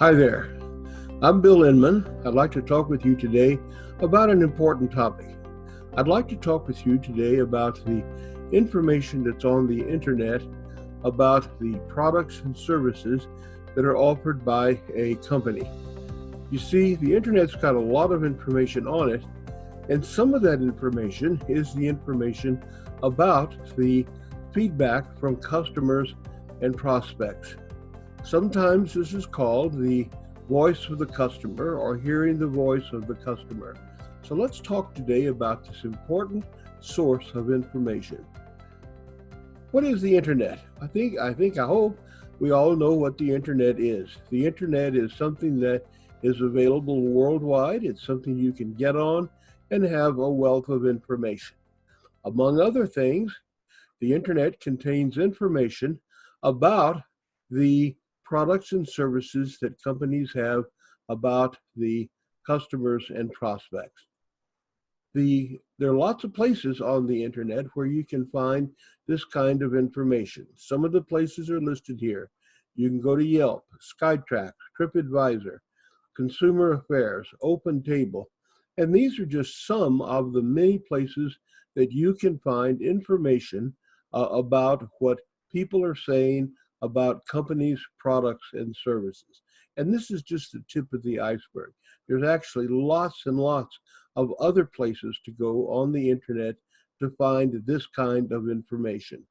Hi there, I'm Bill Inman. I'd like to talk with you today about an important topic. I'd like to talk with you today about the information that's on the internet about the products and services that are offered by a company. You see, the internet's got a lot of information on it, and some of that information is the information about the feedback from customers and prospects. Sometimes this is called the voice of the customer or hearing the voice of the customer. So let's talk today about this important source of information. What is the internet? I hope we all know what the internet is. The internet is something that is available worldwide. It's something you can get on and have a wealth of information. Among other things, the internet contains information about the products and services that companies have about the customers and prospects. There are lots of places on the internet where you can find this kind of information. Some of the places are listed here. You can go to Yelp, Skytrax, TripAdvisor, Consumer Affairs, OpenTable, and these are just some of the many places that you can find information about what people are saying about companies, products, and services. And this is just the tip of the iceberg. There's actually lots and lots of other places to go on the internet to find this kind of information.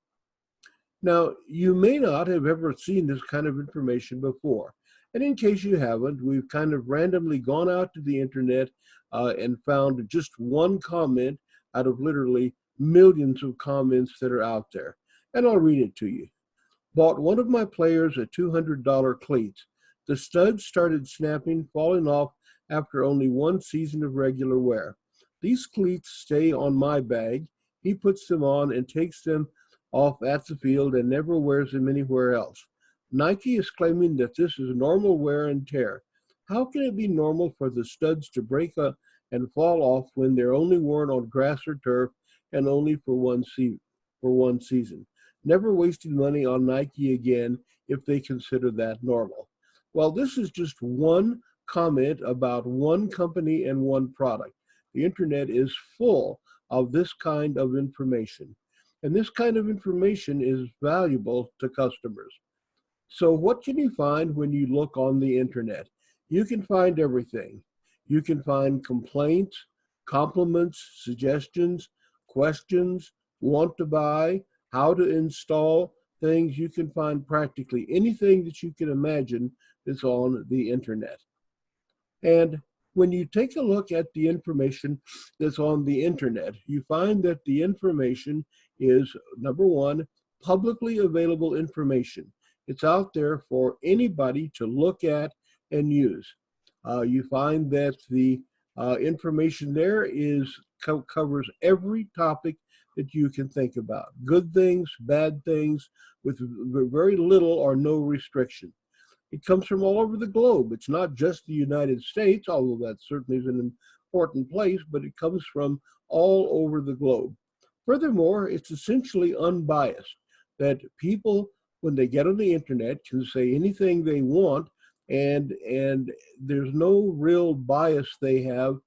Now, you may not have ever seen this kind of information before. And in case you haven't, we've kind of randomly gone out to the internet and found just one comment out of literally millions of comments that are out there. And I'll read it to you. Bought one of my players a $200 cleats. The studs started snapping, falling off after only one season of regular wear. These cleats stay on my bag. He puts them on and takes them off at the field and never wears them anywhere else. Nike is claiming that this is normal wear and tear. How can it be normal for the studs to break up and fall off when they're only worn on grass or turf and only for one season? Never wasting money on Nike again if they consider that normal. Well, this is just one comment about one company and one product. The internet is full of this kind of information. And this kind of information is valuable to customers. So what can you find when you look on the internet? You can find everything. You can find complaints, compliments, suggestions, questions, want to buy, how to install things. You can find practically anything that you can imagine that's on the internet. And when you take a look at the information that's on the internet, you find that the information is, number one, publicly available information. It's out there for anybody to look at and use. You find that the information there covers every topic that you can think about. Good things, bad things, with very little or no restriction. It comes from all over the globe. It's not just the United States, although that certainly is an important place, but it comes from all over the globe. Furthermore, it's essentially unbiased, that people, when they get on the internet, can say anything they want, and there's no real bias they have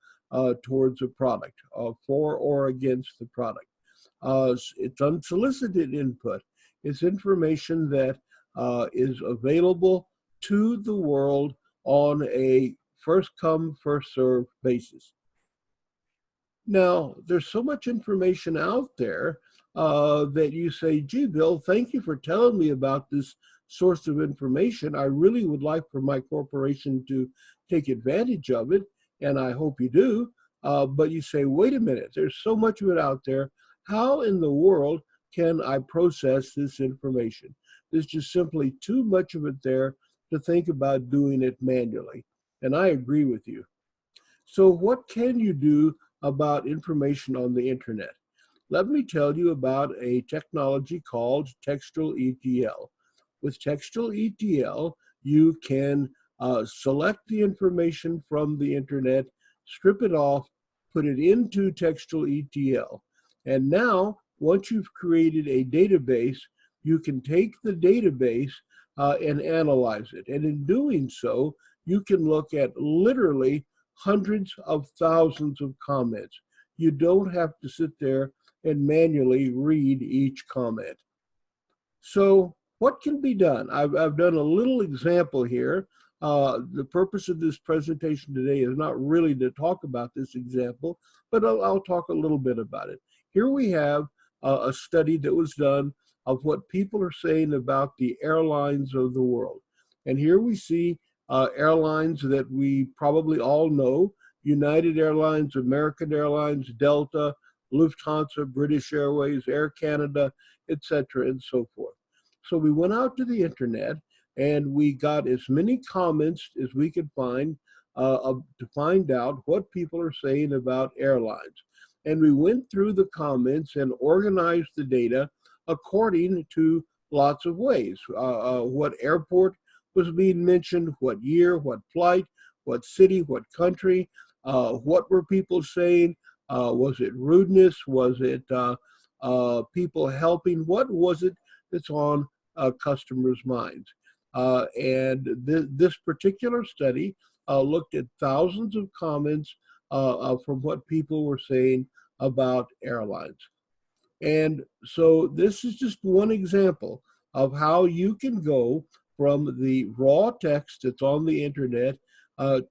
towards a product, for or against the product. It's unsolicited input. It's information that is available to the world on a first come, first served basis. Now, there's so much information out there that you say, gee, Bill, thank you for telling me about this source of information. I really would like for my corporation to take advantage of it, and I hope you do. But you say, wait a minute, there's so much of it out there. How in the world can I process this information? There's just simply too much of it there to think about doing it manually. And I agree with you. So what can you do about information on the internet? Let me tell you about a technology called Textual ETL. With Textual ETL, you can select the information from the internet, strip it off, put it into Textual ETL. And now, once you've created a database, you can take the database and analyze it. And in doing so, you can look at literally hundreds of thousands of comments. You don't have to sit there and manually read each comment. So what can be done? I've done a little example here. The purpose of this presentation today is not really to talk about this example, but I'll talk a little bit about it. Here we have a study that was done of what people are saying about the airlines of the world. And here we see airlines that we probably all know: United Airlines, American Airlines, Delta, Lufthansa, British Airways, Air Canada, etc., and so forth. So we went out to the internet and we got as many comments as we could find to find out what people are saying about airlines. And we went through the comments and organized the data according to lots of ways. What airport was being mentioned, what year, what flight, what city, what country, what were people saying? Was it rudeness? Was it people helping? What was it that's on customers' minds? And this particular study looked at thousands of comments from what people were saying about airlines. And so this is just one example of how you can go from the raw text that's on the internet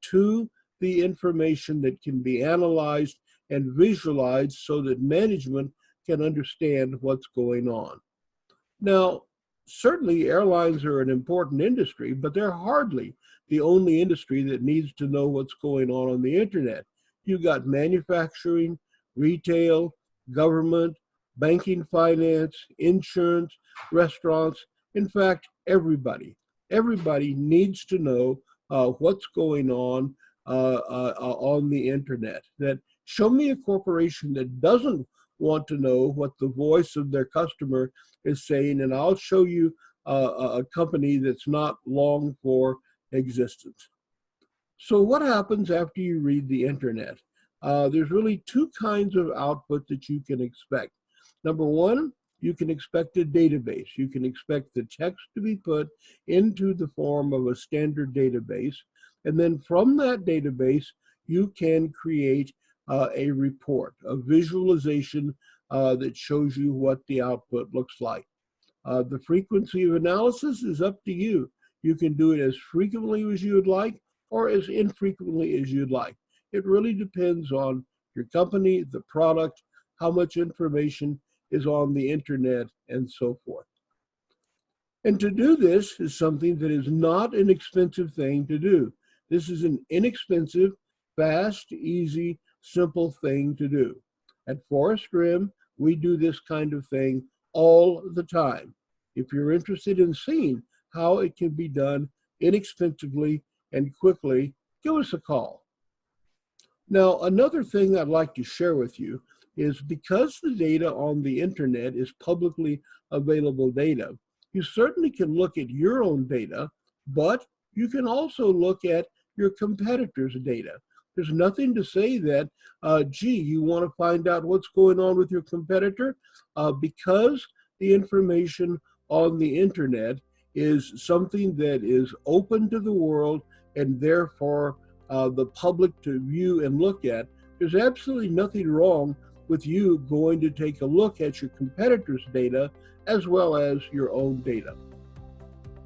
to the information that can be analyzed and visualized so that management can understand what's going on. Now, certainly airlines are an important industry, but they're hardly the only industry that needs to know what's going on the internet. You've got manufacturing, retail, government, banking, finance, insurance, restaurants. In fact, everybody needs to know what's going on the internet. That show me a corporation that doesn't want to know what the voice of their customer is saying, and I'll show you a company that's not long for existence. So what happens after you read the internet? There's really two kinds of output that you can expect. Number one, you can expect a database. You can expect the text to be put into the form of a standard database. And then from that database, you can create a report, a visualization that shows you what the output looks like. The frequency of analysis is up to you. You can do it as frequently as you would like or as infrequently as you'd like. It really depends on your company, the product, how much information is on the internet, and so forth. And to do this is something that is not an expensive thing to do. This is an inexpensive, fast, easy, simple thing to do. At Forest Rim, we do this kind of thing all the time. If you're interested in seeing how it can be done inexpensively and quickly, give us a call. Now, another thing I'd like to share with you is because the data on the internet is publicly available data, you certainly can look at your own data, but you can also look at your competitors' data. There's nothing to say that, gee, you want to find out what's going on with your competitor, because the information on the internet is something that is open to the world and therefore the public to view and look at. There's absolutely nothing wrong with you going to take a look at your competitors' data as well as your own data.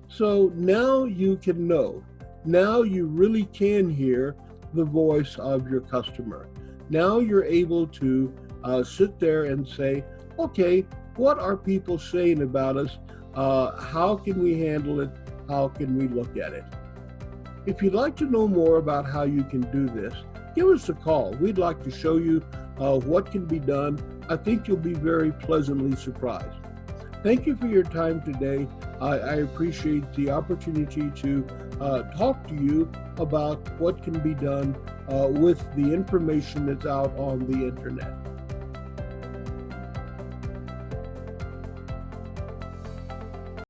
So now you can know. Now you really can hear the voice of your customer. Now you're able to sit there and say, okay, what are people saying about us? How can we handle it? How can we look at it? If you'd like to know more about how you can do this, give us a call. We'd like to show you what can be done. I think you'll be very pleasantly surprised. Thank you for your time today. I appreciate the opportunity to talk to you about what can be done with the information that's out on the internet.